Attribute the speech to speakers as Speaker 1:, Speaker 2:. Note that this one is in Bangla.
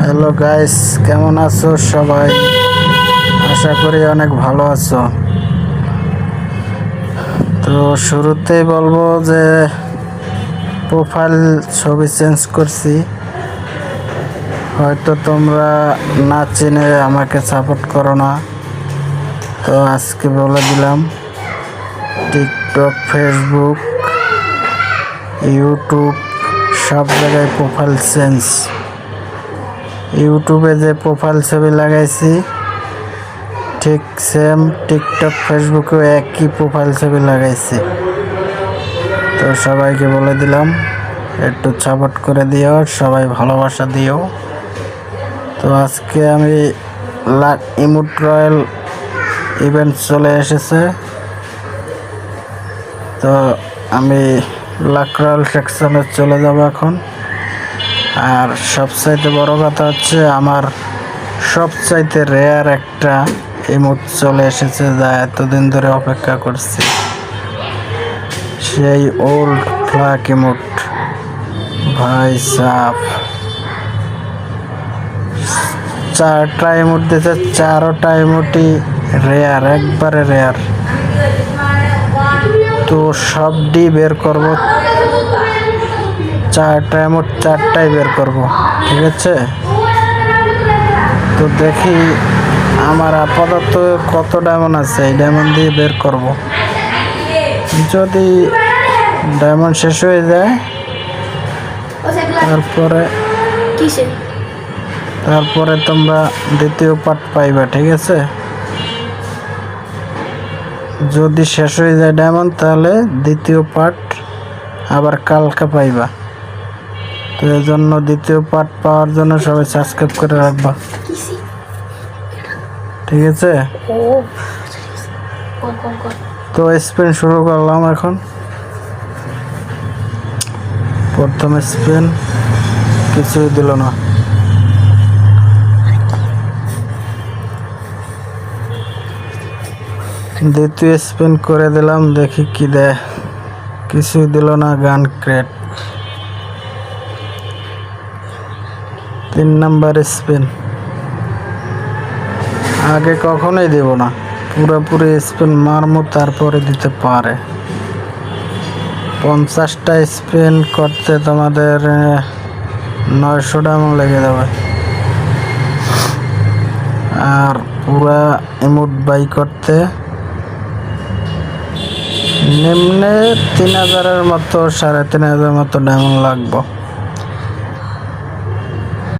Speaker 1: হ্যালো গাইস, কেমন আছো সবাই? আশা করি অনেক ভালো আছো। তো শুরুতেই বলবো যে প্রোফাইল ছবি চেঞ্জ করছি। হয়তো তোমরা না চিনে আমাকে সাপোর্ট করো না, তো আজকে বলে দিলাম টিকটক, ফেসবুক, ইউটিউব সব জায়গায় প্রোফাইল চেঞ্জ। ইউটিউবে যে প্রোফাইল ছবি লাগাইছি ঠিক সেম টিকটক, ফেসবুকেও একই প্রোফাইল ছবি লাগাইছি। তো সবাইকে বলে দিলাম একটু সাপোর্ট করে দিও, সবাই ভালোবাসা দিও। তো আজকে আমি ইমোট রয়্যাল ইভেন্ট চলে এসেছে, তো আমি লাক রয়্যাল সেকশনে চলে যাব এখন। আর সবচাইতে বড় কথা হচ্ছে আমার সবচাইতে রেয়ার একটা ইমোট চলে এসেছে, যা এতদিন ধরে অপেক্ষা করছি। সেই ওল্ড ফ্ল্যাগ ইমোট ভাই সাহ, 4টা ইমোট দিয়েছে, 4টা ইমোটই রেয়ার, একবারে রেয়ার। তো সবটি বের করব, 4টা ইমোট 4টাই বের করব, ঠিক আছে? তো দেখি আমার আপাতত কত ডায়মন্ড আছে, এই ডায়মন্ড দিয়ে বের করব। যদি ডায়মন্ড শেষ হয়ে যায় তারপরে তোমরা দ্বিতীয় পার্ট পাইবা, ঠিক আছে? যদি শেষ হয়ে যায় ডায়মন্ড, তাহলে দ্বিতীয় পার্ট আবার কালকে পাইবা। তো এই জন্য দ্বিতীয় পার্ট পাওয়ার জন্য সবাই সাবস্ক্রাইব করে রাখবা, ঠিক আছে? তো স্পিন শুরু করলাম এখন। প্রথম স্পিন কিছুই দিল না, দ্বিতীয় স্পিন করে দিলাম, দেখি কি দেয়। কিছুই দিল না, গান ক্রেট। 3 নাম্বার স্পিন, আগে কখনোই দেব না, পুরোপুরি স্পিন মারমু তারপরে দিতে পারে। 50টা স্পিন করতে তোমাদের 900 ডায়মন্ড লেগে যাবে। আর পুরা ইমোট বাই করতে নিম্নে 3000-এর মতো, 3500 মতো ডায়মন্ড লাগবে।